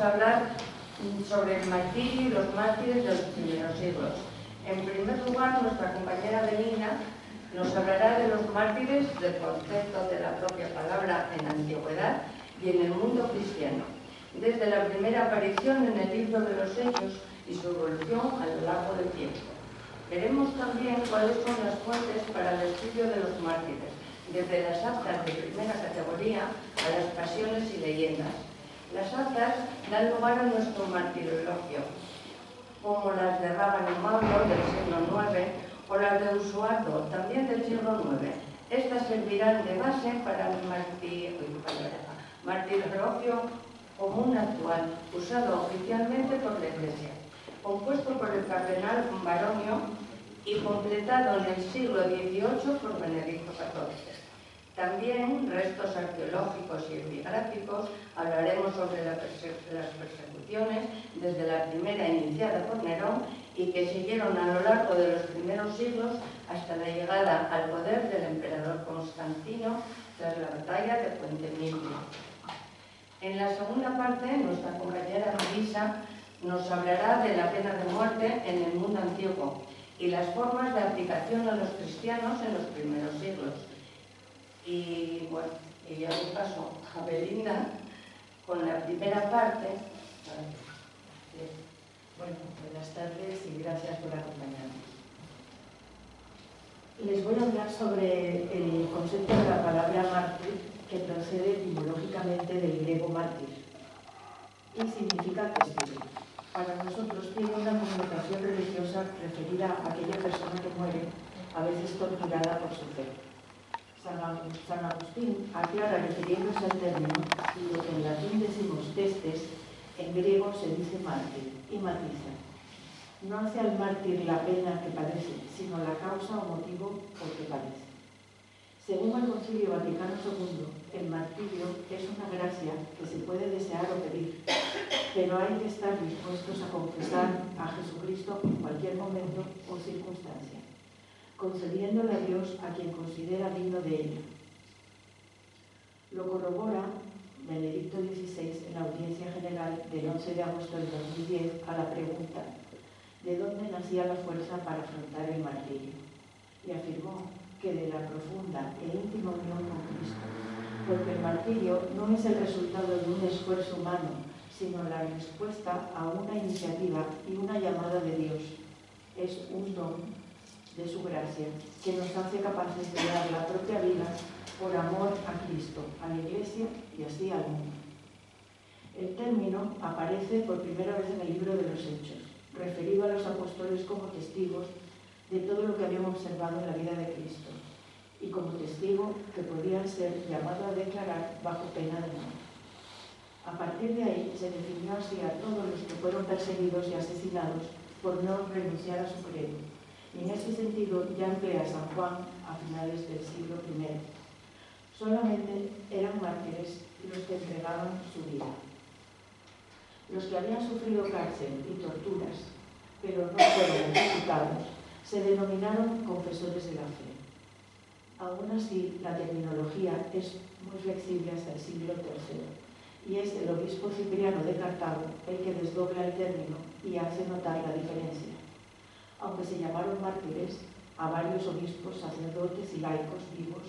a hablar sobre el martirio y los mártires de los primeros siglos. En primer lugar, nuestra compañera Belina nos hablará de los mártires, del concepto de la propia palabra en la antigüedad y en el mundo cristiano, desde la primera aparición en el libro de los Hechos y su evolución a lo largo del tiempo. Veremos también cuáles son las fuentes para el estudio de los mártires, desde las actas de primera categoría a las pasiones y leyendas. Las actas dan lugar a nuestro martirologio, como las de Rábano Mauro del siglo IX o las de Usuardo, también del siglo IX. Estas servirán de base para el martirologio común actual, usado oficialmente por la Iglesia, compuesto por el cardenal Baronio y completado en el siglo XVIII por Benedicto XIV. También restos arqueológicos y epigráficos, hablaremos sobre las persecuciones desde la primera iniciada por Nerón y que siguieron a lo largo de los primeros siglos hasta la llegada al poder del emperador Constantino tras la batalla de Puente Milvio. En la segunda parte, nuestra compañera Marisa nos hablará de la pena de muerte en el mundo antiguo y las formas de aplicación a los cristianos en los primeros siglos. Y bueno, ya le paso a Belinda con la primera parte. Bueno, buenas tardes y gracias por acompañarnos. Les voy a hablar sobre el concepto de la palabra mártir, que procede etimológicamente del griego mártir y significa testigo. Para nosotros tiene una connotación religiosa referida a aquella persona que muere, a veces torturada por su fe. San Agustín aclara, refiriéndose al término, y lo que en latín decimos testes, en griego se dice mártir, y matiza. No hace al mártir la pena que padece, sino la causa o motivo por que padece. Según el Concilio Vaticano II, el martirio es una gracia que se puede desear o pedir, pero hay que estar dispuestos a confesar a Jesucristo en cualquier momento o circunstancia, concediéndole a Dios a quien considera digno de ella. Lo corrobora Benedicto XVI en la audiencia general del 11 de agosto del 2010 a la pregunta ¿de dónde nacía la fuerza para afrontar el martirio? Y afirmó que de la profunda e íntima unión con Cristo, porque el martirio no es el resultado de un esfuerzo humano, sino la respuesta a una iniciativa y una llamada de Dios. Es un don de su gracia que nos hace capaces de dar la propia vida por amor a Cristo, a la Iglesia y así al mundo. El término aparece por primera vez en el libro de los Hechos, referido a los apóstoles como testigos de todo lo que habían observado en la vida de Cristo y como testigo que podían ser llamado a declarar bajo pena de muerte. A partir de ahí se definió así a todos los que fueron perseguidos y asesinados por no renunciar a su credo. Y en ese sentido ya emplea San Juan a finales del siglo I. Solamente eran mártires los que entregaban su vida. Los que habían sufrido cárcel y torturas, pero no fueron ejecutados, se denominaron confesores de la fe. Aún así, la terminología es muy flexible hasta el siglo III, y es el obispo Cipriano de Cartago el que desdobla el término y hace notar la diferencia. Aunque se llamaron mártires a varios obispos, sacerdotes y laicos vivos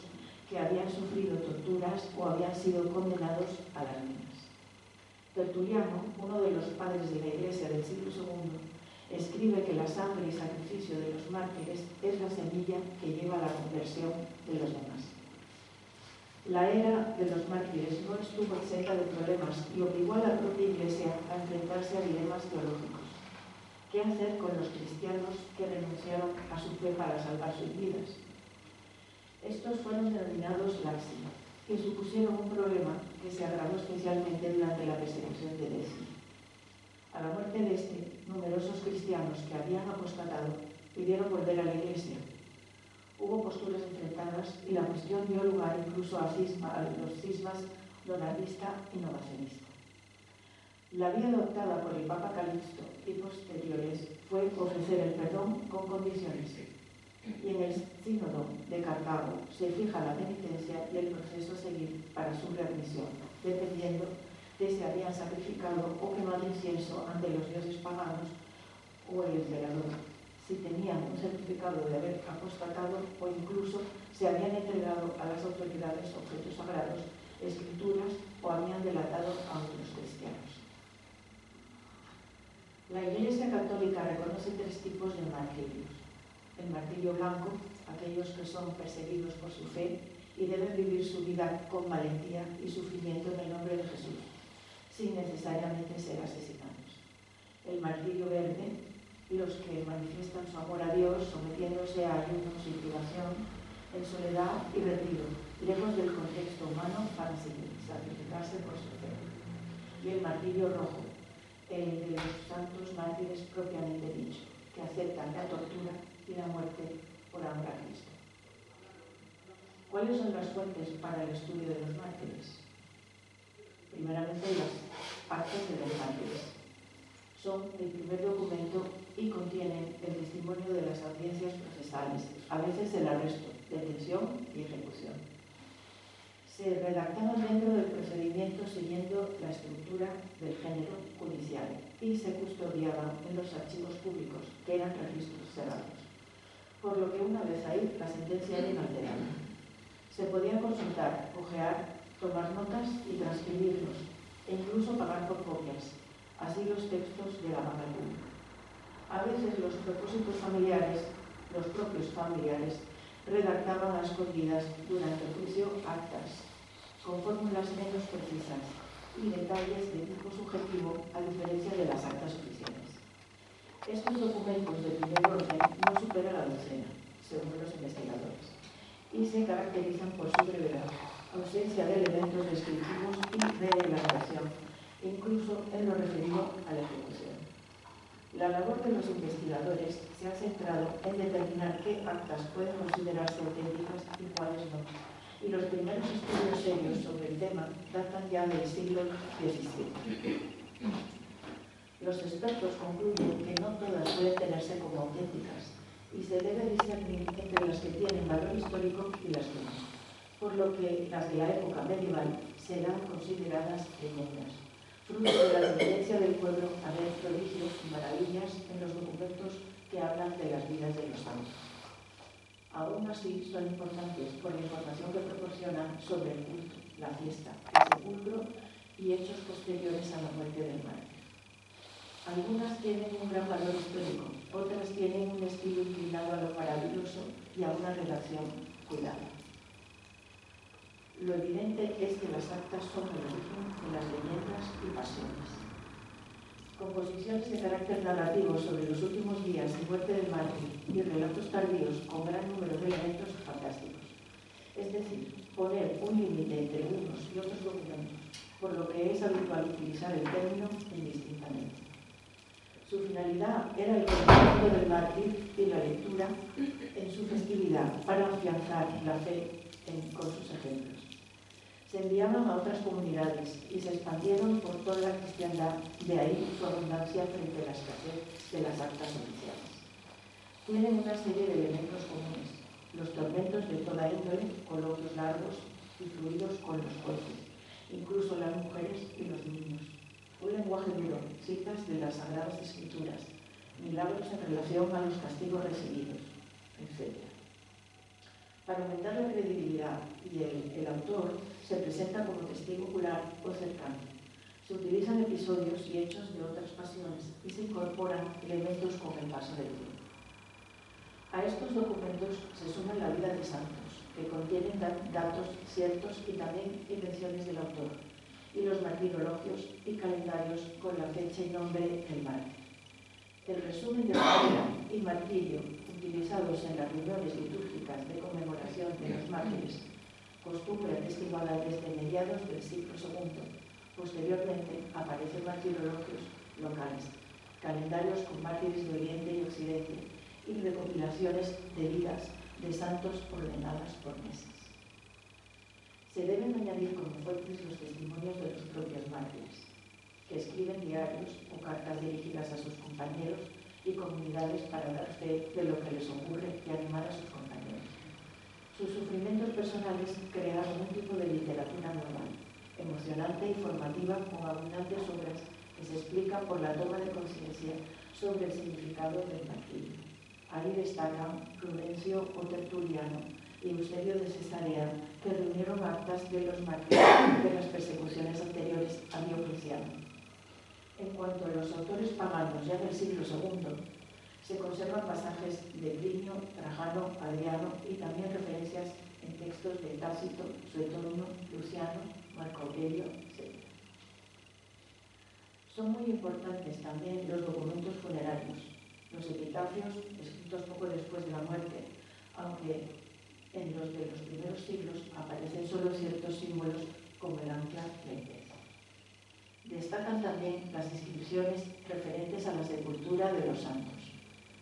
que habían sufrido torturas o habían sido condenados a las minas. Tertuliano, uno de los padres de la Iglesia del siglo II, escribe que la sangre y sacrificio de los mártires es la semilla que lleva a la conversión de los demás. La era de los mártires no estuvo exenta de problemas y obligó a la propia Iglesia a enfrentarse a dilemas teológicos. ¿Qué hacer con los cristianos que renunciaron a su fe para salvar sus vidas? Estos fueron denominados laxi y supusieron un problema que se agravó especialmente durante la persecución de Décimo. A la muerte de este, numerosos cristianos que habían apostatado pidieron volver a la Iglesia. Hubo posturas enfrentadas y la cuestión dio lugar incluso a los cismas donatista y novacionista. La vía adoptada por el Papa Calixto y posteriores fue ofrecer el perdón con condiciones. Y en el sínodo de Cartago se fija la penitencia y el proceso a seguir para su readmisión, dependiendo que se habían sacrificado o quemado incienso ante los dioses paganos o el emperador, si tenían un certificado de haber apostatado o incluso se habían entregado a las autoridades objetos sagrados, escrituras o habían delatado a otros cristianos. La Iglesia Católica reconoce 3 tipos de martirios. El martirio blanco, aquellos que son perseguidos por su fe y deben vivir su vida con valentía y sufrimiento en el nombre de Jesús, sin necesariamente ser asesinados. El martirio verde, los que manifiestan su amor a Dios sometiéndose a ayunos y privación, en soledad y retiro, lejos del contexto humano para sacrificarse por su fe. Y el martirio rojo, el de los santos mártires propiamente dicho, que aceptan la tortura y la muerte por amor a Cristo. ¿Cuáles son las fuentes para el estudio de los mártires? Primeramente, las actas de los mártires. Son el primer documento y contienen el testimonio de las audiencias procesales, a veces el arresto, detención y ejecución. Se redactaban dentro del procedimiento siguiendo la estructura del género judicial y se custodiaban en los archivos públicos, que eran registros cerrados, por lo que una vez ahí la sentencia era inalterable. Se podía consultar, ojear, tomar notas y transcribirlos, e incluso pagar por copias. Así los textos llegaban al público. A veces los propios familiares, redactaban a escondidas durante el juicio actas, con fórmulas menos precisas y detalles de tipo subjetivo a diferencia de las actas oficiales. Estos documentos de primer orden no superan la docena, según los investigadores, y se caracterizan por su brevedad, ausencia de elementos descriptivos y de elaboración, incluso en lo referido a la ejecución. La labor de los investigadores se ha centrado en determinar qué actas pueden considerarse auténticas y cuáles no, y los primeros estudios serios sobre el tema datan ya del siglo XVII. Los expertos concluyen que no todas pueden tenerse como auténticas y se debe discernir entre las que tienen valor histórico y las que no, por lo que las de la época medieval serán consideradas leyendas, fruto de la tendencia del pueblo a ver prodigios y maravillas en los documentos que hablan de las vidas de los santos. Aún así, son importantes por la información que proporcionan sobre el culto, la fiesta, el sepulcro y hechos posteriores a la muerte del mártir. Algunas tienen un gran valor histórico, otras tienen un estilo inclinado a lo maravilloso y a una redacción cuidada. Lo evidente es que las actas son el origen de las leyendas y pasiones. Composiciones de carácter narrativo sobre los últimos días y muerte del mártir y relatos tardíos con gran número de elementos fantásticos. Es decir, poner un límite entre unos y otros documentos, por lo que es habitual utilizar el término indistintamente. Su finalidad era el conocimiento del mártir y la lectura en su festividad para afianzar la fe con sus ejemplos. Se enviaban a otras comunidades y se expandieron por toda la cristiandad, de ahí su abundancia frente a la escasez de las actas oficiales. Tienen una serie de elementos comunes: los tormentos de toda índole, coloquios largos y fluidos con los jueces, incluso las mujeres y los niños, un lenguaje duro, citas de las Sagradas Escrituras, milagros en relación a los castigos recibidos, etc. Para aumentar la credibilidad y el autor se presenta como testigo ocular o cercano. Se utilizan episodios y hechos de otras pasiones y se incorporan elementos con el paso del tiempo. A estos documentos se suma la vida de santos, que contienen datos ciertos y también invenciones del autor, y los martirologios y calendarios con la fecha y nombre del mártir. El resumen de la vida y martirio utilizados en las reuniones litúrgicas de conmemoración de los mártires, costumbre atestiguada desde mediados del siglo II. Posteriormente aparecen martirologios locales, calendarios con mártires de Oriente y Occidente y recopilaciones de vidas de santos ordenadas por meses. Se deben añadir como fuentes los testimonios de los propios mártires, que escriben diarios o cartas dirigidas a sus compañeros y comunidades para dar fe de lo que les ocurre y animar a sus compañeros. Sus sufrimientos personales crearon un tipo de literatura normal, emocionante y formativa con abundantes obras que se explican por la toma de conciencia sobre el significado del martirio. Ahí destacan Prudencio o Tertuliano y Eusebio de Cesarea, que reunieron actas de los mártires de las persecuciones anteriores a Diocleciano. En cuanto a los autores paganos ya del siglo II, se conservan pasajes de Plinio, Trajano, Adriano y también referencias en textos de Tácito, Suetonio, Luciano, Marco Aurelio, etc. Son muy importantes también los documentos funerarios, los epitafios escritos poco después de la muerte, aunque en los de los primeros siglos aparecen solo ciertos símbolos como el ancla y el pez. Destacan también las inscripciones referentes a la sepultura de los santos,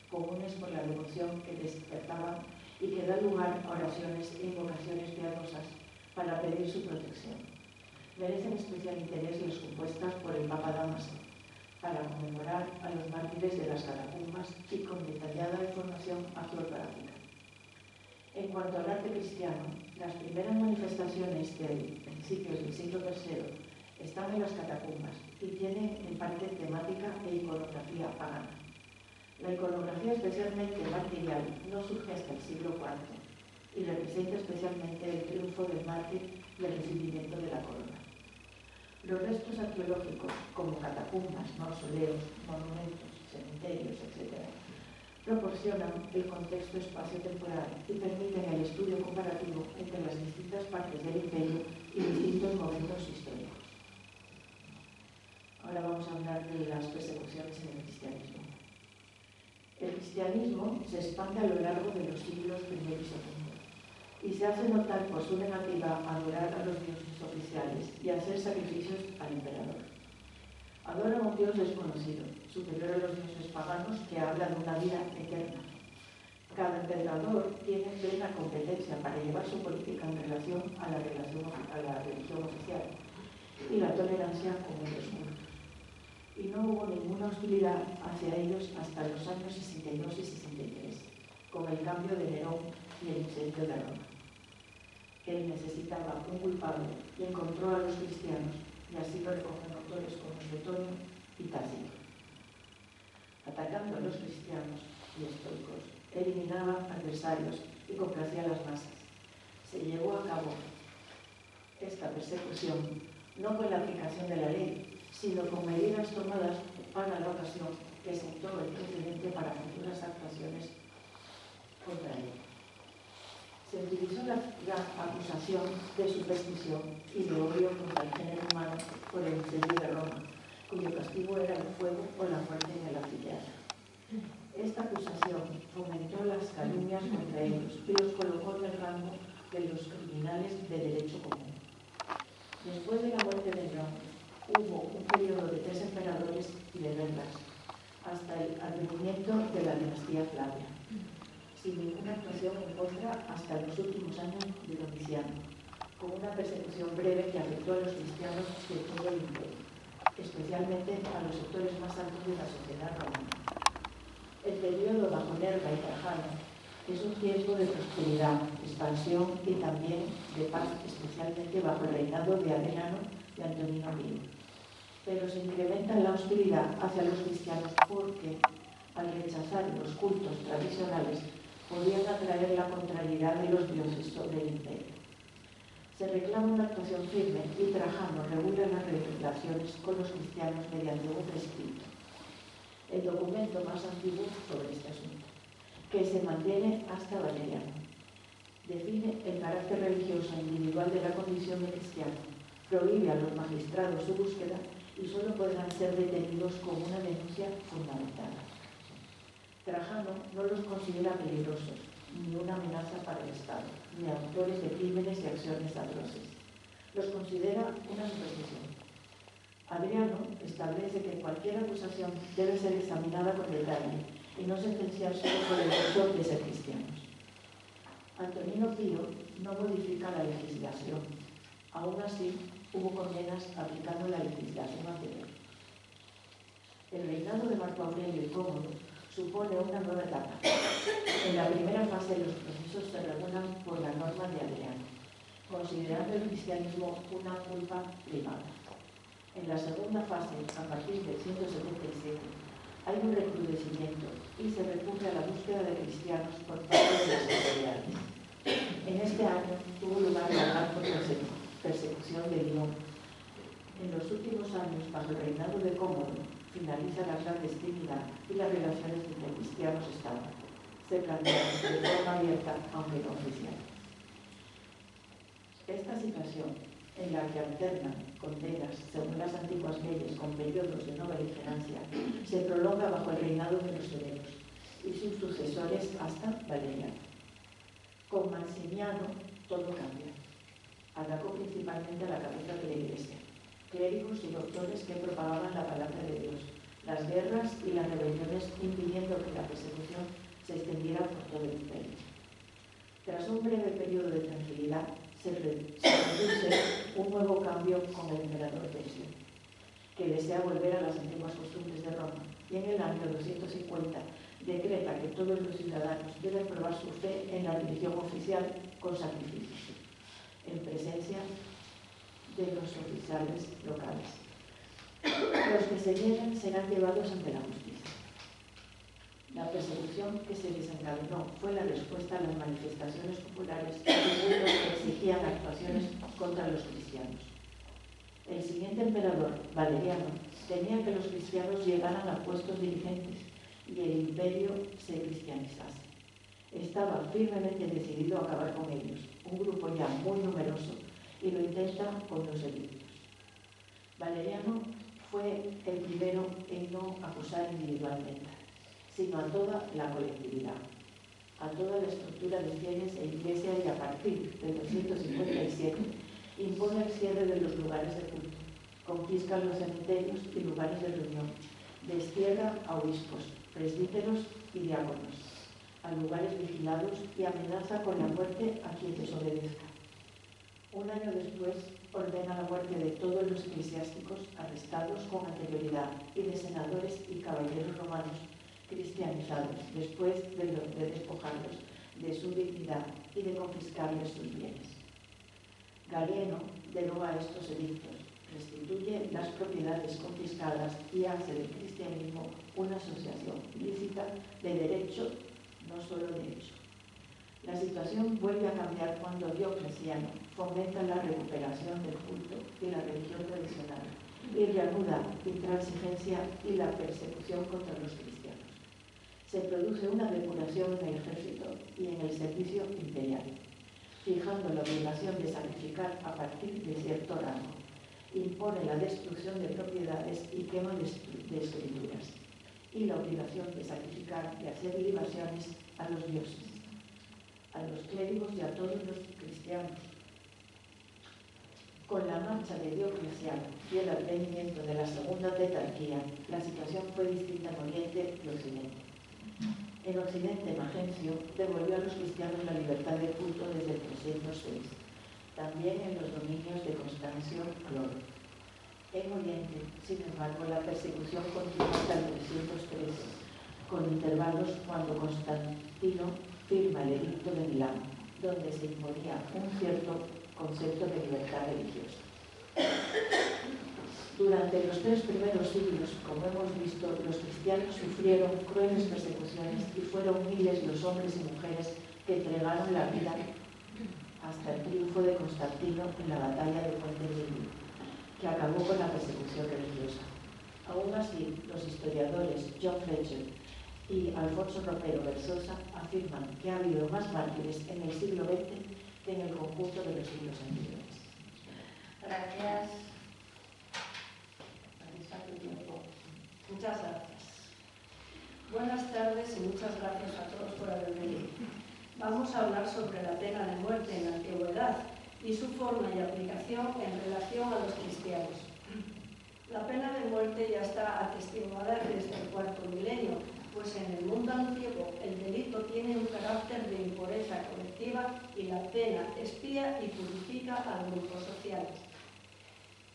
comunes por la devoción que despertaban y que dan lugar a oraciones e invocaciones piadosas para pedir su protección. Merecen especial interés las compuestas por el Papa Dámaso para conmemorar a los mártires de las catacumbas y con detallada información arqueográfica. En cuanto al arte cristiano, las primeras manifestaciones de principios del siglo III están en las catacumbas y tienen en parte temática e iconografía pagana. La iconografía, especialmente martirial, no surge hasta el siglo IV y representa especialmente el triunfo del mártir y el recibimiento de la corona. Los restos arqueológicos, como catacumbas, mausoleos, monumentos, cementerios, etc., proporcionan el contexto espacio-temporal y permiten el estudio comparativo entre las distintas partes del imperio y distintos momentos históricos. Ahora vamos a hablar de las persecuciones en el cristianismo. El cristianismo se expande a lo largo de los siglos I y II y se hace notar por su negativa a adorar a los dioses oficiales y a hacer sacrificios al emperador. Adora a un dios desconocido, superior a los dioses paganos, que habla de una vida eterna. Cada emperador tiene plena competencia para llevar su política en relación a la religión oficial y la tolerancia con ellos muertos. Y no hubo ninguna hostilidad hacia ellos hasta los años 62 y 63, con el cambio de Nerón y el incendio de Roma. Él necesitaba un culpable y encontró a los cristianos, y así lo recogen autores como Suetonio y Tácito. Atacando a los cristianos y estoicos, eliminaba adversarios y complacía a las masas. Se llevó a cabo esta persecución no con la aplicación de la ley, sino con medidas tomadas para la ocasión que sentó el precedente para futuras actuaciones contra él. Se utilizó la acusación de superstición y de odio contra el género humano por el incendio de Roma, cuyo castigo era el fuego o la muerte en el anfiteatro. Esta acusación fomentó las calumnias contra ellos y los colocó en el rango de los criminales de derecho común. Después de la muerte de Nerón, hubo un periodo de 3 emperadores y de reglas, hasta el advenimiento de la dinastía Flavia, sin ninguna actuación en contra hasta los últimos años de Domiciano, con una persecución breve que afectó a los cristianos de todo el imperio, especialmente a los sectores más altos de la sociedad romana. El periodo bajo Nerva y Trajano es un tiempo de prosperidad, expansión y también de paz, especialmente bajo el reinado de Adriano y Antonino Pío. Pero se incrementa la hostilidad hacia los cristianos porque, al rechazar los cultos tradicionales, podían atraer la contrariedad de los dioses sobre el imperio. Se reclama una actuación firme y Trajano regula las relaciones con los cristianos mediante un rescrito, el documento más antiguo sobre este asunto, que se mantiene hasta Valeriano. Define el carácter religioso individual de la condición de cristiano, prohíbe a los magistrados su búsqueda y solo podrán ser detenidos con una denuncia fundamentada. Trajano no los considera peligrosos, ni una amenaza para el Estado, ni autores de crímenes y acciones atroces. Los considera una superstición. Adriano establece que cualquier acusación debe ser examinada con detalle y no sentenciar solo por el hecho de ser cristianos. Antonino Pío no modifica la legislación. Aún así, hubo condenas aplicando la legislación anterior. El reinado de Marco Aurelio y Cómodo supone una nueva etapa. En la primera fase los procesos se regulan por la norma de Adriano, considerando el cristianismo una culpa privada. En la segunda fase, a partir del 177, hay un recrudecimiento y se recurre a la búsqueda de cristianos por parte de las autoridades. En este año tuvo lugar la gran persecución de Lyon. En los últimos años, bajo el reinado de Cómodo, finaliza la clandestinidad y las relaciones entre cristianos estaban. Se plantean de forma abierta, aunque no oficial. Esta situación, en la que alternan condenas según las antiguas leyes con periodos de no beligerancia, se prolonga bajo el reinado de los severos y sus sucesores hasta Valeriano. Con Maximiano todo cambia. Atacó principalmente a la cabeza de la Iglesia, clérigos y doctores que propagaban la palabra de Dios, las guerras y las rebeliones impidiendo que la persecución se extendiera por todo el imperio. Tras un breve periodo de tranquilidad, se produce un nuevo cambio con el emperador Decio, que desea volver a las antiguas costumbres de Roma, y en el año 250 decreta que todos los ciudadanos deben probar su fe en la religión oficial con sacrificios, en presencia de los oficiales locales. Los que se nieguen serán llevados ante la justicia. La persecución que se desencadenó fue la respuesta a las manifestaciones populares que exigían actuaciones contra los cristianos. El siguiente emperador, Valeriano, temía que los cristianos llegaran a puestos dirigentes y el imperio se cristianizase. Estaba firmemente decidido a acabar con ellos, un grupo ya muy numeroso, y lo intenta con los edictos. Valeriano fue el primero en no acusar individualmente, sino a toda la colectividad, a toda la estructura de fieles e iglesia, y a partir del 257 impone el cierre de los lugares de culto, confisca los cementerios y lugares de reunión, destierra a obispos, presbíteros y diáconos, a lugares vigilados, y amenaza con la muerte a quien desobedezca. Un año después ordena la muerte de todos los eclesiásticos arrestados con anterioridad y de senadores y caballeros romanos cristianizados, después de despojarlos de su dignidad y de confiscarles sus bienes. Galeno deroga estos edictos, restituye las propiedades confiscadas y hace del cristianismo una asociación lícita de derecho, no solo de hecho. La situación vuelve a cambiar cuando Diocleciano fomenta la recuperación del culto y la religión tradicional y reanuda la intransigencia y la persecución contra los cristianos. Se produce una depuración en el ejército y en el servicio imperial, fijando la obligación de sacrificar a partir de cierto rango. Impone la destrucción de propiedades y quema de escrituras, y la obligación de sacrificar y hacer libaciones a los dioses, a los clérigos y a todos los cristianos. Con la marcha de Diocleciano y el advenimiento de la segunda tetrarquía, la situación fue distinta en Oriente y Occidente. En Occidente, Magencio devolvió a los cristianos la libertad de culto desde el 306, también en los dominios de Constancio Cloro. En Oriente, sin embargo, la persecución continuó hasta el 313, con intervalos cuando Constantino firma el Edicto de Milán, donde se imponía un cierto concepto de libertad religiosa. Durante los 3 primeros siglos, como hemos visto, los cristianos sufrieron crueles persecuciones y fueron miles los hombres y mujeres que entregaron la vida hasta el triunfo de Constantino en la batalla de Puente Milvio, que acabó con la persecución religiosa. Aún así, los historiadores John Fletcher y Alfonso Ropero Versosa afirman que ha habido más mártires en el siglo XX que en el conjunto de los siglos anteriores. Gracias. Muchas gracias. Buenas tardes y muchas gracias a todos por haber venido. Vamos a hablar sobre la pena de muerte en la antigüedad y su forma y aplicación en relación a los cristianos. La pena de muerte ya está atestiguada desde el cuarto milenio, pues en el mundo antiguo el delito tiene un carácter de impureza colectiva y la pena espía y purifica a grupos sociales.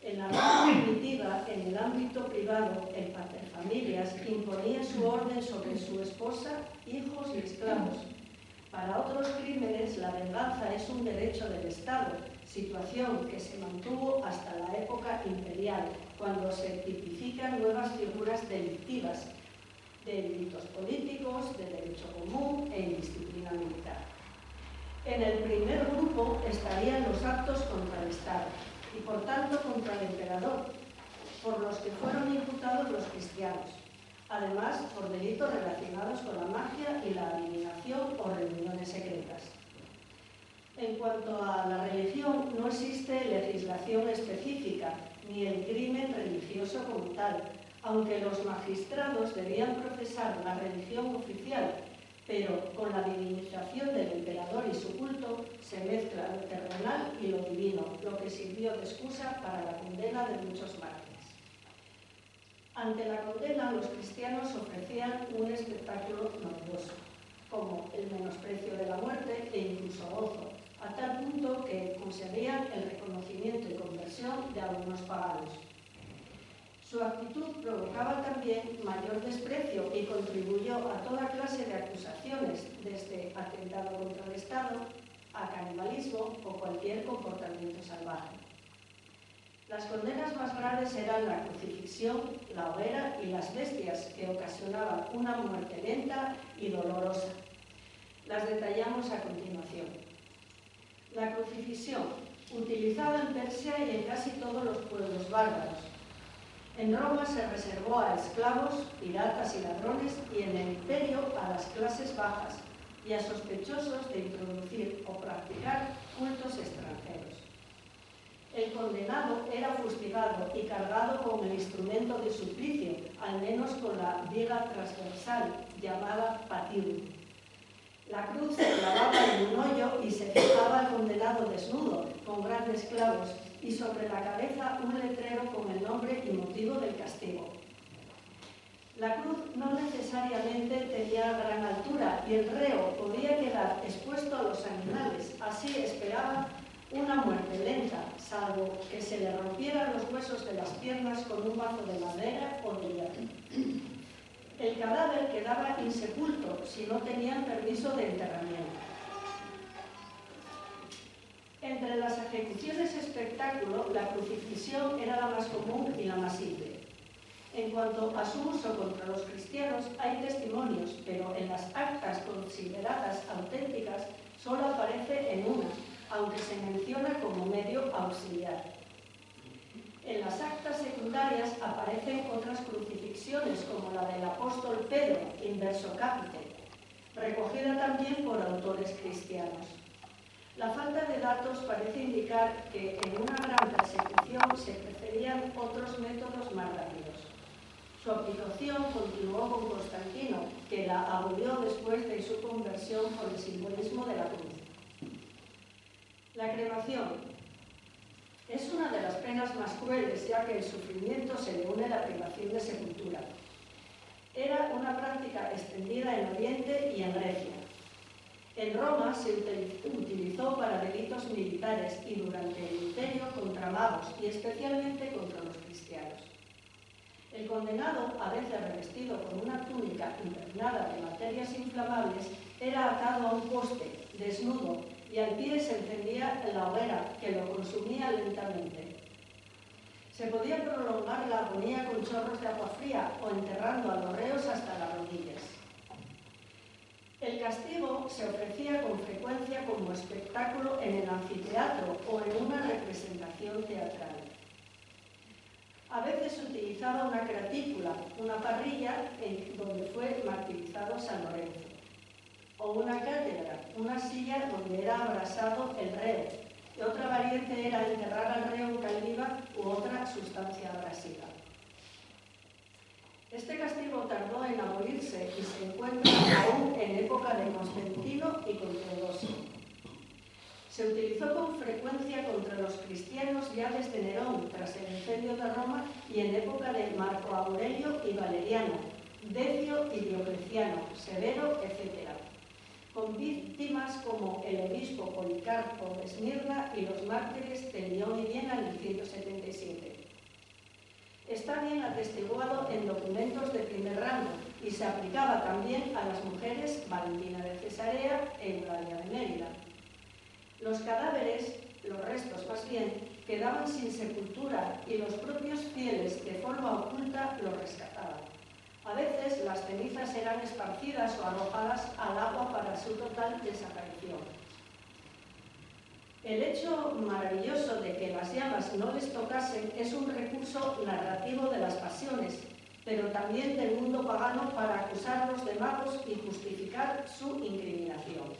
En la Roma primitiva, en el ámbito privado, el paterfamilias imponía su orden sobre su esposa, hijos y esclavos. Para otros crímenes, la venganza es un derecho del Estado, situación que se mantuvo hasta la época imperial, cuando se tipifican nuevas figuras delictivas de delitos políticos, de derecho común e indisciplina militar. En el primer grupo estarían los actos contra el Estado y, por tanto, contra el emperador, por los que fueron imputados los cristianos, además por delitos relacionados con la magia y la adivinación o reuniones secretas. En cuanto a la religión, no existe legislación específica, ni el crimen religioso como tal, aunque los magistrados debían profesar la religión oficial, pero con la divinización del emperador y su culto se mezcla lo terrenal y lo divino, lo que sirvió de excusa para la condena de muchos mártires. Ante la condena, los cristianos ofrecían un espectáculo novedoso, como el menosprecio de la muerte e incluso gozo, a tal punto que conseguían el reconocimiento y conversión de algunos paganos. Su actitud provocaba también mayor desprecio y contribuyó a toda clase de acusaciones, desde atentado contra el Estado a canibalismo o cualquier comportamiento salvaje. Las condenas más graves eran la crucifixión, la hoguera y las bestias, que ocasionaban una muerte lenta y dolorosa. Las detallamos a continuación. La crucifixión, utilizada en Persia y en casi todos los pueblos bárbaros. En Roma se reservó a esclavos, piratas y ladrones, y en el imperio a las clases bajas y a sospechosos de introducir o practicar cultos extranjeros. El condenado era fustigado y cargado con el instrumento de suplicio, al menos con la viga transversal, llamada patíbulo. La cruz se clavaba en un hoyo y se fijaba al condenado desnudo, con grandes clavos, y sobre la cabeza un letrero con el nombre y motivo del castigo. La cruz no necesariamente tenía gran altura y el reo podía quedar expuesto a los animales, así esperaba una muerte lenta, salvo que se le rompieran los huesos de las piernas con un mazo de madera o de hierro. El cadáver quedaba insepulto si no tenían permiso de enterramiento. Entre las ejecuciones espectáculo, la crucifixión era la más común y la más simple. En cuanto a su uso contra los cristianos, hay testimonios, pero en las actas consideradas auténticas solo aparece en una, aunque se menciona como medio auxiliar. En las actas secundarias aparecen otras crucifixiones, como la del apóstol Pedro, in verso capite, recogida también por autores cristianos. La falta de datos parece indicar que en una gran persecución se preferían otros métodos más rápidos. Su aplicación continuó con Constantino, que la abolió después de su conversión por el simbolismo de la cruz. La cremación es una de las penas más crueles, ya que el sufrimiento se le une a la privación de sepultura. Era una práctica extendida en Oriente y en Grecia. En Roma se utilizó para delitos militares y durante el imperio contra magos y especialmente contra los cristianos. El condenado, a veces revestido con una túnica impregnada de materias inflamables, era atado a un poste, desnudo, y al pie se encendía la hoguera, que lo consumía lentamente. Se podía prolongar la agonía con chorros de agua fría o enterrando a los reos hasta las rodillas. El castigo se ofrecía con frecuencia como espectáculo en el anfiteatro o en una representación teatral. A veces se utilizaba una cratícula, una parrilla donde fue martirizado San Lorenzo, o una cátedra, una silla donde era abrasado el reo, y otra variante era enterrar al reo en calviva u otra sustancia abrasiva. Este castigo tardó en abolirse y se encuentra aún en época de Constantino y con Teodosio. Se utilizó con frecuencia contra los cristianos ya desde Nerón, tras el incendio de Roma, y en época de Marco Aurelio y Valeriano, Decio y Diocleciano, Severo, etc., con víctimas como el obispo Policarpo de Esmirna y los mártires de León y Viena en el 177. Está bien atestiguado en documentos de primer rango y se aplicaba también a las mujeres Valentina de Cesarea e Eulalia de Mérida. Los cadáveres los restos más bien, quedaban sin sepultura y los propios fieles de forma oculta los rescataban. A veces las cenizas eran esparcidas o arrojadas al agua para su total desaparición. El hecho maravilloso de que las llamas no les tocasen es un recurso narrativo de las pasiones, pero también del mundo pagano para acusarlos de magos y justificar su incriminación.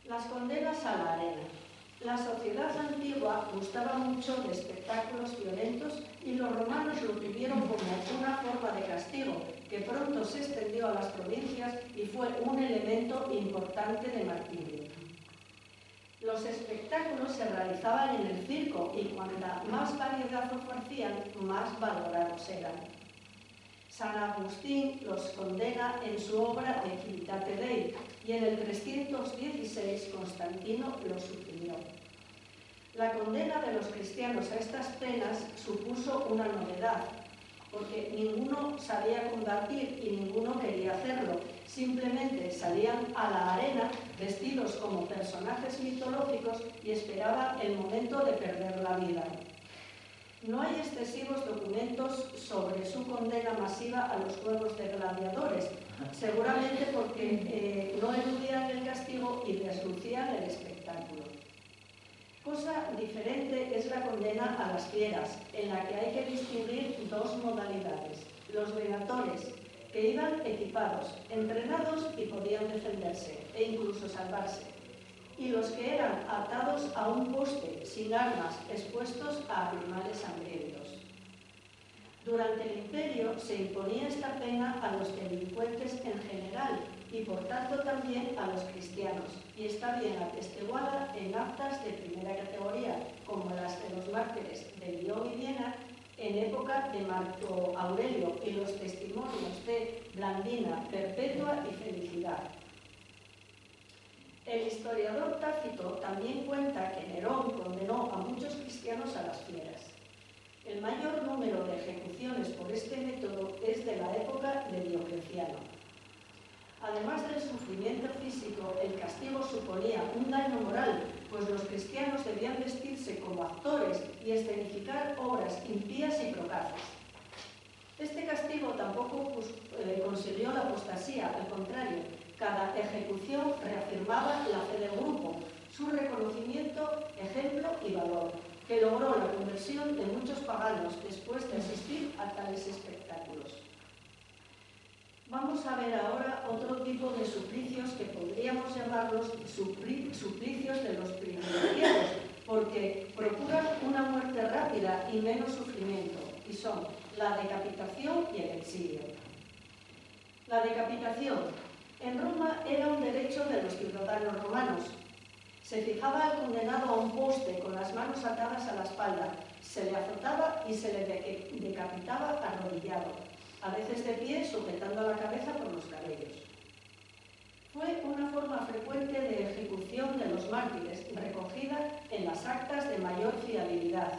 Las condenas a la arena. La sociedad antigua gustaba mucho de espectáculos violentos y los romanos lo tuvieron como una forma de castigo que pronto se extendió a las provincias y fue un elemento importante de martirio. Los espectáculos se realizaban en el circo y cuanta más variedad ofrecían, más valorados eran. San Agustín los condena en su obra De Civitate Dei y en el 316 Constantino los suprimió. La condena de los cristianos a estas penas supuso una novedad, porque ninguno sabía combatir y ninguno quería hacerlo. Simplemente salían a la arena vestidos como personajes mitológicos y esperaban el momento de perder la vida. No hay excesivos documentos sobre su condena masiva a los juegos de gladiadores, seguramente porque no eludían el castigo y deslucían el espectáculo. Cosa diferente es la condena a las fieras, en la que hay que distinguir dos modalidades. Los venatores, que iban equipados, entrenados y podían defenderse e incluso salvarse, y los que eran atados a un poste, sin armas, expuestos a animales hambrientos. Durante el Imperio se imponía esta pena a los delincuentes en general y por tanto también a los cristianos, y está bien atestiguada en actas de primera categoría, como las de los mártires de Lyon y Viena en época de Marco Aurelio y los testimonios de Blandina, Perpetua y Felicidad. El historiador Tácito también cuenta que Nerón condenó a muchos cristianos a las fieras. El mayor número de ejecuciones por este método es de la época de Diocleciano. Además del sufrimiento físico, el castigo suponía un daño moral, pues los cristianos debían vestirse como actores y escenificar obras impías y procazos. Este castigo tampoco consiguió la apostasía, al contrario, cada ejecución reafirmaba la fe del grupo, su reconocimiento, ejemplo y valor, que logró la conversión de muchos paganos después de asistir a tales espectáculos. Vamos a ver ahora otro tipo de suplicios que podríamos llamarlos suplicios de los privilegiados, porque procuran una muerte rápida y menos sufrimiento, y son la decapitación y el exilio. La decapitación. En Roma era un derecho de los ciudadanos romanos. Se fijaba al condenado a un poste con las manos atadas a la espalda, se le azotaba y se le decapitaba arrodillado, a veces de pie sujetando la cabeza por los cabellos. Fue una forma frecuente de ejecución de los mártires, recogida en las actas de mayor fiabilidad,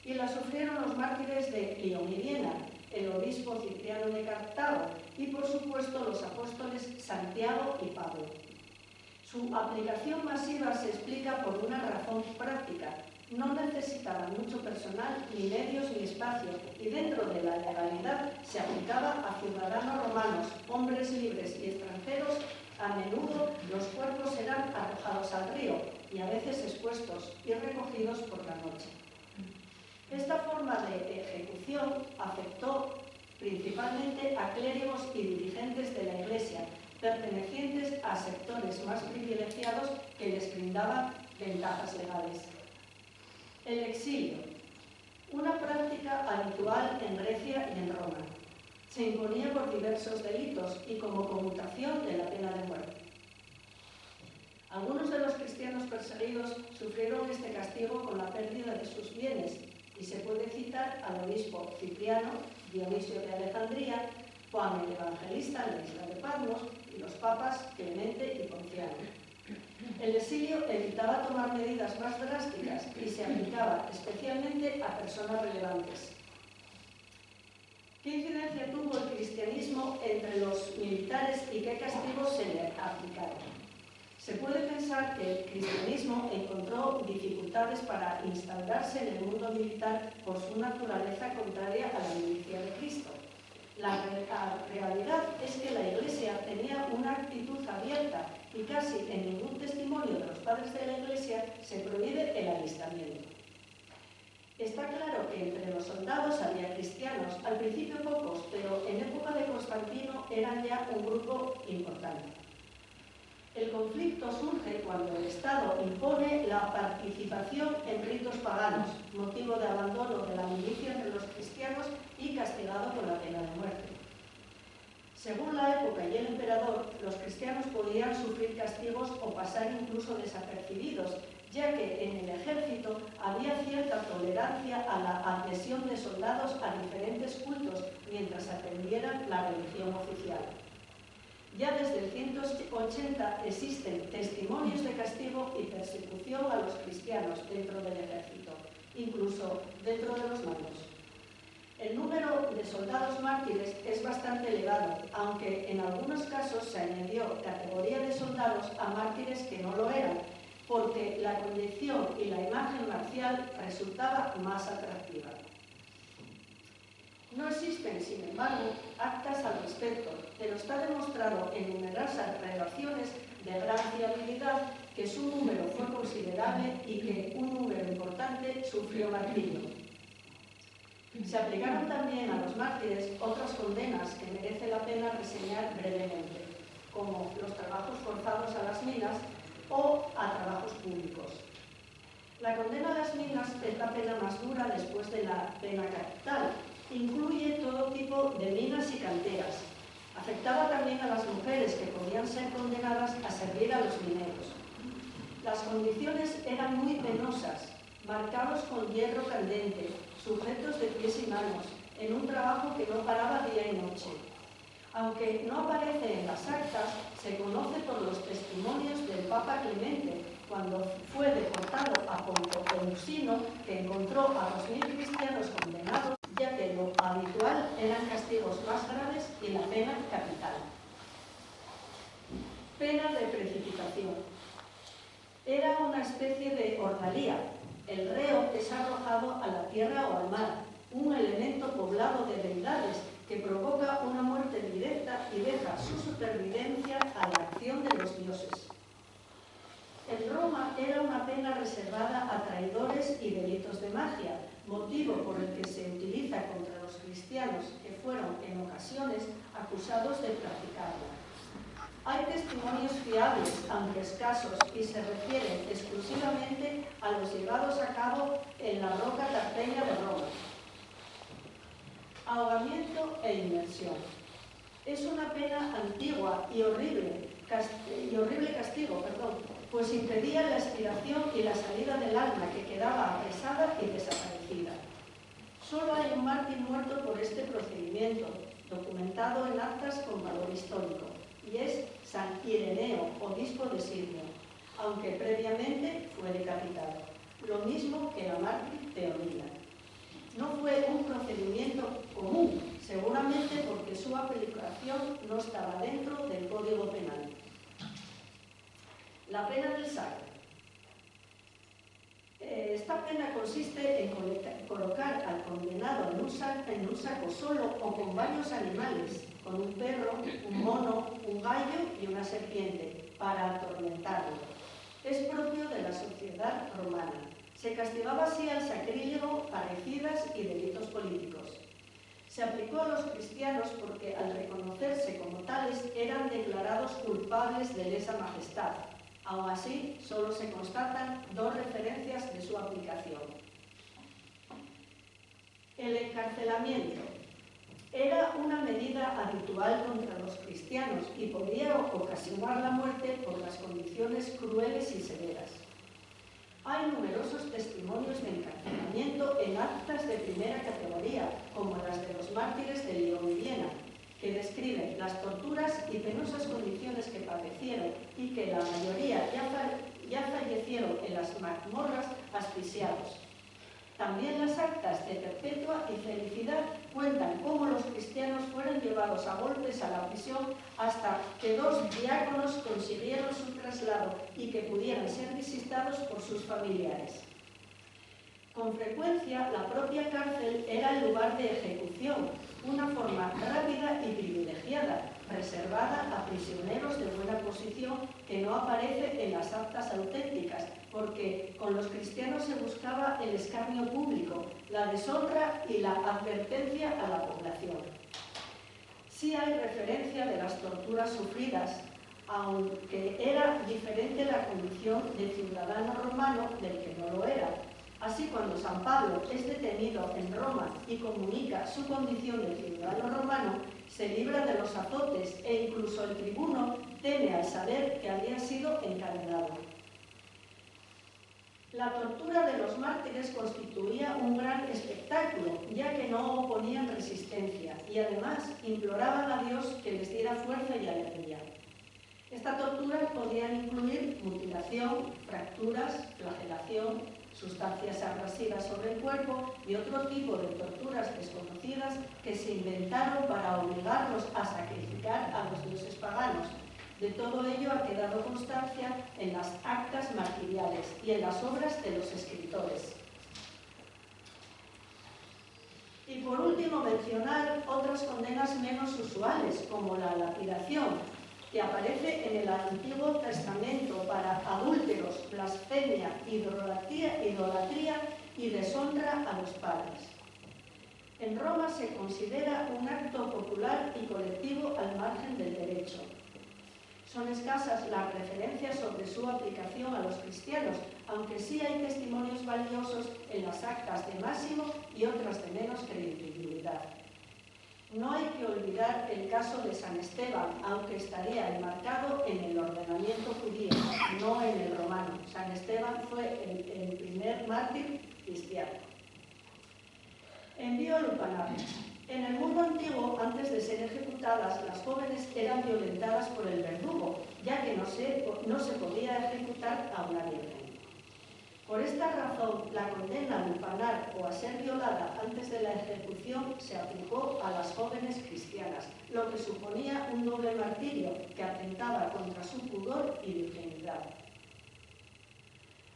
y la sufrieron los mártires de Lyon y Viena, el obispo Cipriano de Cartago y, por supuesto, los apóstoles Santiago y Pablo. Su aplicación masiva se explica por una razón práctica. No necesitaban mucho personal, ni medios, ni espacio, y dentro de la legalidad se aplicaba a ciudadanos romanos, hombres libres y extranjeros. A menudo los cuerpos eran arrojados al río y a veces expuestos y recogidos por la noche. Esta forma de ejecución afectó principalmente a clérigos y dirigentes de la Iglesia, pertenecientes a sectores más privilegiados que les brindaban ventajas legales. El exilio, una práctica habitual en Grecia y en Roma. Se imponía por diversos delitos y como conmutación de la pena de muerte. Algunos de los cristianos perseguidos sufrieron este castigo con la pérdida de sus bienes, y se puede citar al obispo Cipriano, Dionisio de Alejandría, Juan el Evangelista en la isla de Patmos y los papas Clemente y Ponciano. El exilio evitaba tomar medidas más drásticas y se aplicaba especialmente a personas relevantes. ¿Qué incidencia tuvo el cristianismo entre los militares y qué castigos se le aplicaron? Se puede pensar que el cristianismo encontró dificultades para instaurarse en el mundo militar por su naturaleza contraria a la milicia de Cristo. La realidad es que la Iglesia tenía una actitud abierta y casi en ningún testimonio de los padres de la Iglesia se prohíbe el alistamiento. Está claro que entre los soldados había cristianos, al principio pocos, pero en época de Constantino eran ya un grupo importante. El conflicto surge cuando el Estado impone la participación en ritos paganos, motivo de abandono de la milicia entre los cristianos y castigado con la pena de muerte. Según la época y el emperador, los cristianos podían sufrir castigos o pasar incluso desapercibidos, ya que en el ejército había cierta tolerancia a la adhesión de soldados a diferentes cultos mientras atendieran la religión oficial. Ya desde el 180 existen testimonios de castigo y persecución a los cristianos dentro del ejército, incluso dentro de los mandos. El número de soldados mártires es bastante elevado, aunque en algunos casos se añadió categoría de soldados a mártires que no lo eran, porque la condición y la imagen marcial resultaba más atractiva. No existen, sin embargo, actas al respecto, pero está demostrado en numerosas relaciones de gran fiabilidad que su número fue considerable y que un número importante sufrió martirio. Se aplicaron también a los mártires otras condenas que merece la pena reseñar brevemente, como los trabajos forzados a las minas o a trabajos públicos. La condena a las minas es la pena más dura después de la pena capital. Incluye todo tipo de minas y canteras. Afectaba también a las mujeres que podían ser condenadas a servir a los mineros. Las condiciones eran muy penosas, marcados con hierro candente, sujetos de pies y manos, en un trabajo que no paraba día y noche. Aunque no aparece en las actas, se conoce por los testimonios del Papa Clemente, cuando fue deportado a Ponto, que encontró a 2000 cristianos condenados, ya que lo habitual eran castigos más graves y la pena capital. Pena de precipitación. Era una especie de ordalía. El reo es arrojado a la tierra o al mar, un elemento poblado de deidades que provoca una muerte directa y deja su supervivencia a la acción de los dioses. En Roma era una pena reservada a traidores y delitos de magia, motivo por el que se utiliza contra los cristianos que fueron en ocasiones acusados de practicarla. Hay testimonios fiables, aunque escasos, y se refieren exclusivamente a los llevados a cabo en la roca tarteña de Roma. Ahogamiento e inmersión. Es una pena antigua y horrible castigo, pues impedía la expiración y la salida del alma, que quedaba apresada y desaparecida. Solo hay un mártir muerto por este procedimiento, documentado en actas con valor histórico, y es San Ireneo, obispo de Sirmio, aunque previamente fue decapitado, lo mismo que la mártir Teodila. No fue un procedimiento común, seguramente porque su aplicación no estaba dentro del Código Penal. La pena del saco. Esta pena consiste en colocar al condenado en un saco solo o con varios animales, con un perro, un mono, un gallo y una serpiente, para atormentarlo. Es propio de la sociedad romana. Se castigaba así al sacrílego, parricidas y delitos políticos. Se aplicó a los cristianos porque, al reconocerse como tales, eran declarados culpables de lesa majestad. Aun así, solo se constatan 2 referencias de su aplicación. El encarcelamiento era una medida habitual contra los cristianos y podía ocasionar la muerte por las condiciones crueles y severas. Hay numerosos testimonios de encarcelamiento en actas de primera categoría, como las de los mártires de León y Viena, que describen las torturas y penosas condiciones que padecieron y que la mayoría ya fallecieron en las mazmorras asfixiados. También las actas de Perpetua y Felicidad cuentan cómo los cristianos fueron llevados llevados a golpes a la prisión hasta que 2 diáconos consiguieron su traslado y que pudieran ser visitados por sus familiares. Con frecuencia, la propia cárcel era el lugar de ejecución, una forma rápida y privilegiada, reservada a prisioneros de buena posición que no aparece en las actas auténticas, porque con los cristianos se buscaba el escarnio público, la deshonra y la advertencia a la población. Sí hay referencia de las torturas sufridas, aunque era diferente la condición de ciudadano romano del que no lo era. Así, cuando San Pablo es detenido en Roma y comunica su condición de ciudadano romano, se libra de los azotes e incluso el tribuno teme al saber que había sido encadenado. La tortura de los mártires constituía un gran espectáculo, ya que no oponían resistencia y además imploraban a Dios que les diera fuerza y alegría. Esta tortura podía incluir mutilación, fracturas, flagelación, sustancias abrasivas sobre el cuerpo y otro tipo de torturas desconocidas que se inventaron para obligarlos a sacrificar a los dioses paganos. De todo ello ha quedado constancia en las actas martiriales y en las obras de los escritores. Y por último, mencionar otras condenas menos usuales, como la lapidación, que aparece en el Antiguo Testamento para adúlteros, blasfemia, idolatría y deshonra a los padres. En Roma se considera un acto popular y colectivo al margen del derecho. Son escasas las referencias sobre su aplicación a los cristianos, aunque sí hay testimonios valiosos en las actas de Máximo y otras de menos credibilidad. No hay que olvidar el caso de San Esteban, aunque estaría enmarcado en el ordenamiento judío, no en el romano. San Esteban fue el primer mártir cristiano. Envío lupanar. En el mundo antiguo, antes de ser ejecutadas, las jóvenes eran violentadas por el verdugo, ya que no se podía ejecutar a una virgen. Por esta razón, la condena a lupanar o a ser violada antes de la ejecución se aplicó a las jóvenes cristianas, lo que suponía un doble martirio que atentaba contra su pudor y virginidad.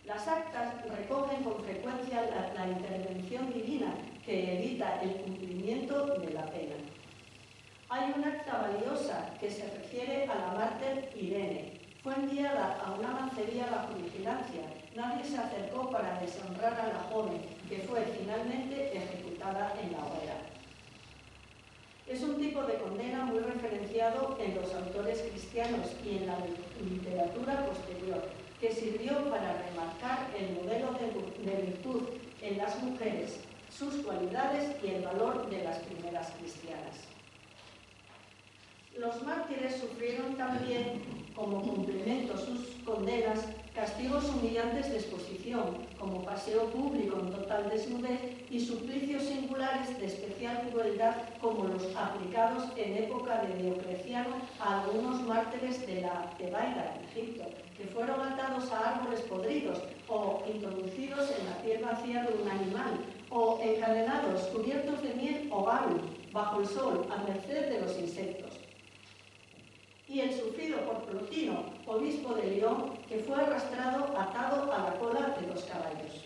Las actas recogen con frecuencia la intervención divina que evita el cumplimiento de la pena. Hay una acta valiosa que se refiere a la mártir Irene. Fue enviada a una mancería bajo vigilancia. Nadie se acercó para deshonrar a la joven, que fue finalmente ejecutada en la hoguera. Es un tipo de condena muy referenciado en los autores cristianos y en la literatura posterior, que sirvió para remarcar el modelo de virtud en las mujeres, sus cualidades y el valor de las primeras cristianas. Los mártires sufrieron también, como complemento a sus condenas, castigos humillantes de exposición, como paseo público en total desnudez y suplicios singulares de especial crueldad, como los aplicados en época de Diocleciano a algunos mártires de la Tebaida, en Egipto, que fueron atados a árboles podridos o introducidos en la piel vacía de un animal, o encadenados, cubiertos de miel o barro, bajo el sol, a merced de los insectos. Y el sufrido por Plotino, obispo de León, que fue arrastrado atado a la cola de 2 caballos.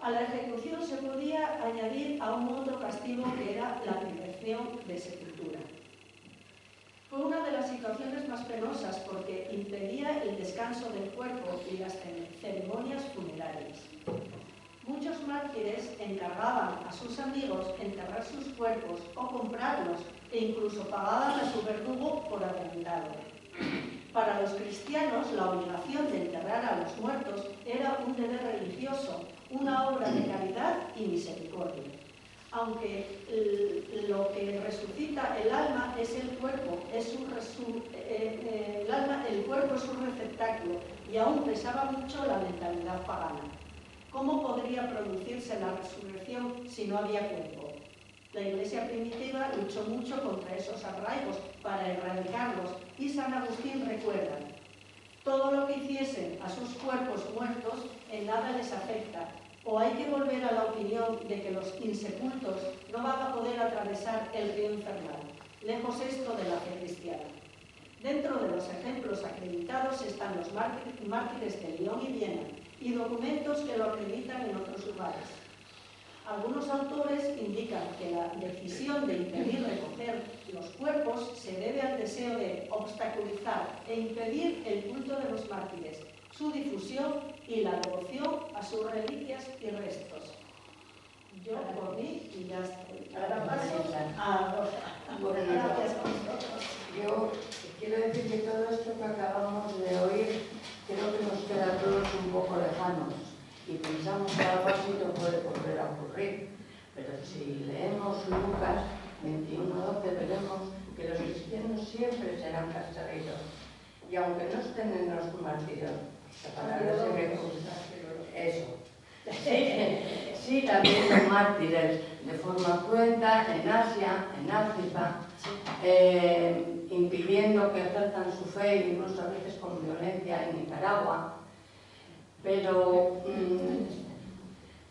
A la ejecución se podía añadir aún otro castigo, que era la privación de sepultura. Fue una de las situaciones más penosas porque impedía el descanso del cuerpo y las ceremonias funerarias. Muchos mártires encargaban a sus amigos enterrar sus cuerpos o comprarlos, e incluso pagaban a su verdugo por adelantado. Para los cristianos, la obligación de enterrar a los muertos era un deber religioso, una obra de caridad y misericordia. Aunque lo que resucita el alma es el cuerpo, el cuerpo es un receptáculo, y aún pesaba mucho la mentalidad pagana. ¿Cómo podría producirse la resurrección si no había cuerpo? La Iglesia primitiva luchó mucho contra esos arraigos para erradicarlos, y San Agustín recuerda: todo lo que hiciesen a sus cuerpos muertos en nada les afecta, ¿O hay que volver a la opinión de que los insepultos no van a poder atravesar el río infernal? Lejos esto de la fe cristiana. Dentro de los ejemplos acreditados están los mártires de Lyon y Viena y documentos que lo acreditan en otros lugares. Algunos autores indican que la decisión de impedir recoger los cuerpos se debe al deseo de obstaculizar e impedir el culto de los mártires, su difusión y la devoción a sus reliquias y restos. Yo por mí y ya estoy. Ahora paso a Rosa. Gracias a vosotros. Yo quiero decir que todo esto que acabamos de oír creo que nos queda a todos un poco lejanos y pensamos que algo así no puede volver a ocurrir. Pero si leemos Lucas 21:12 veremos que los cristianos siempre serán castigados y aunque no estén en los mártires, esta palabra se me gusta, eso. Sí, también los mártires de forma cruenta en Asia, en África, impidiendo que ejerzan su fe, incluso a veces con violencia en Nicaragua. Pero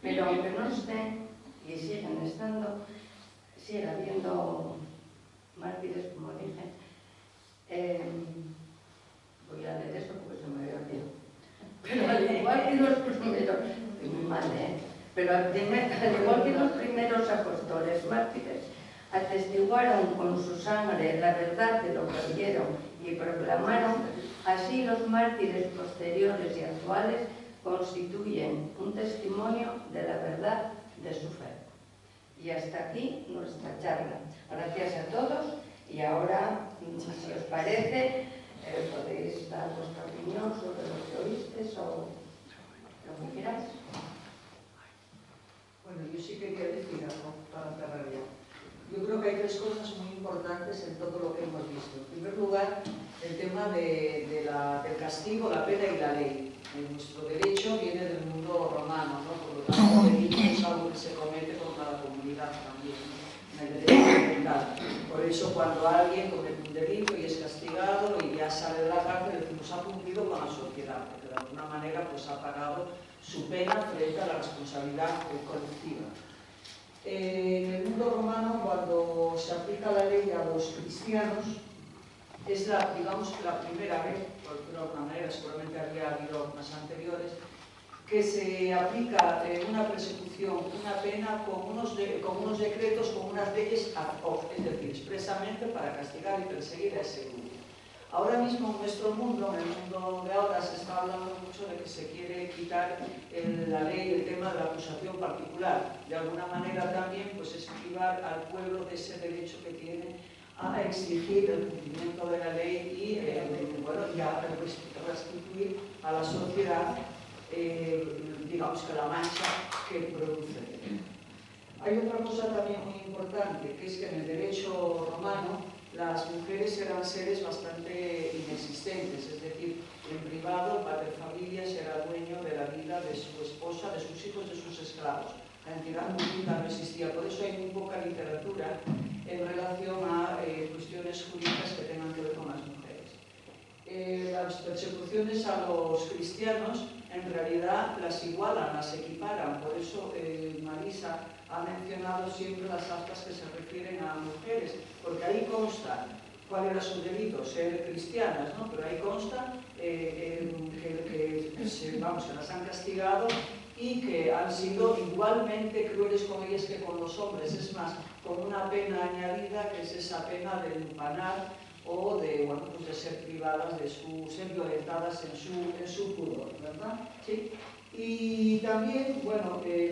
aunque no estén y siguen estando, sigue habiendo mártires, como dije. Voy a leer esto porque se me había olvidado. Pero al igual que los primeros, muy mal, pero al igual que los primeros apóstoles mártires, atestiguaron con su sangre la verdad de lo que oyeron y proclamaron, así los mártires posteriores y actuales constituyen un testimonio de la verdad de su fe. Y hasta aquí nuestra charla. Gracias a todos y ahora, si os parece, podéis dar vuestra opinión sobre lo que oísteis o lo que queráis. Bueno, yo sí quería decir algo para cerrar ya. Yo creo que hay tres cosas muy importantes en todo lo que hemos visto. En primer lugar, el tema del castigo, la pena y la ley. Nuestro derecho viene del mundo romano, ¿no? Por lo tanto, el delito es algo que se comete contra la comunidad también, ¿no? En el derecho penal. Por eso, cuando alguien comete un delito y es castigado y ya sale de la cárcel, decimos ha cumplido con la sociedad, porque de alguna manera pues, ha pagado su pena frente a la responsabilidad colectiva. En el mundo romano, cuando se aplica la ley a los cristianos, es digamos, la primera vez, por decirlo de alguna manera, seguramente habría habido más anteriores, que se aplica una persecución, una pena con unos decretos, con unas leyes ad hoc, es decir, expresamente para castigar y perseguir a ese grupo. Ahora mismo en nuestro mundo, en el mundo de ahora, se está hablando mucho de que se quiere quitar la ley, el tema de la acusación particular. De alguna manera también pues, es privar al pueblo de ese derecho que tiene a exigir el cumplimiento de la ley y a restituir a la sociedad digamos que la mancha que produce. Hay otra cosa también muy importante, que es que en el derecho romano las mujeres eran seres bastante inexistentes, es decir, en privado el padre familias era dueño de la vida de su esposa, de sus hijos, de sus esclavos. La entidad pública no existía, por eso hay muy poca literatura en relación a cuestiones jurídicas que tengan que ver con las mujeres. Las persecuciones a los cristianos en realidad las igualan, las equiparan, por eso Marisa ha mencionado siempre las actas que se refieren a mujeres, porque ahí consta cuál era su delito, ser cristianas, ¿no? Pero ahí consta que las han castigado y que han sido igualmente crueles con ellas que con los hombres, es más, con una pena añadida que es esa pena de lupanar o de, de ser privadas, ser violentadas en su pudor, ¿verdad? ¿Sí? Y también,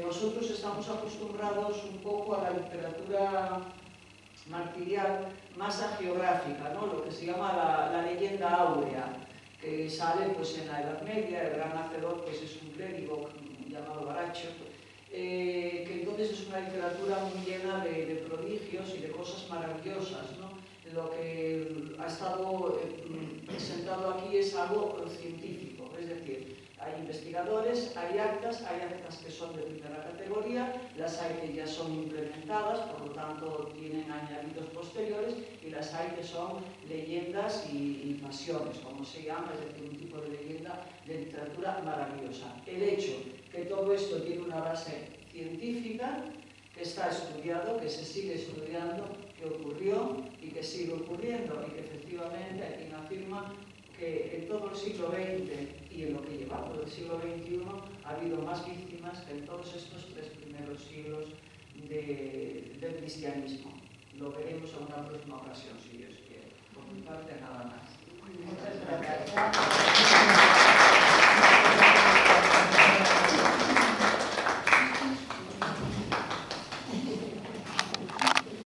nosotros estamos acostumbrados un poco a la literatura martirial más agiográfica, ¿no? Lo que se llama la leyenda áurea, que sale pues, en la Edad Media. El gran hacedor pues, es un clérigo llamado Baraccio, que entonces es una literatura muy llena de prodigios y de cosas maravillosas, ¿no? Lo que ha estado presentado aquí es algo científico, es decir, hay investigadores, hay actas que son de primera categoría, las hay que ya son implementadas, por lo tanto tienen añadidos posteriores, y las hay que son leyendas y pasiones, como se llama, es decir, un tipo de leyenda de literatura maravillosa. El hecho que todo esto tiene una base científica, que está estudiado, que se sigue estudiando, que ocurrió y que sigue ocurriendo, y que efectivamente hay quien afirma que en todo el siglo XX y en lo que llevamos del siglo XXI ha habido más víctimas que en todos estos 3 primeros siglos del cristianismo. Lo veremos en una próxima ocasión, si Dios quiere. Por mi parte,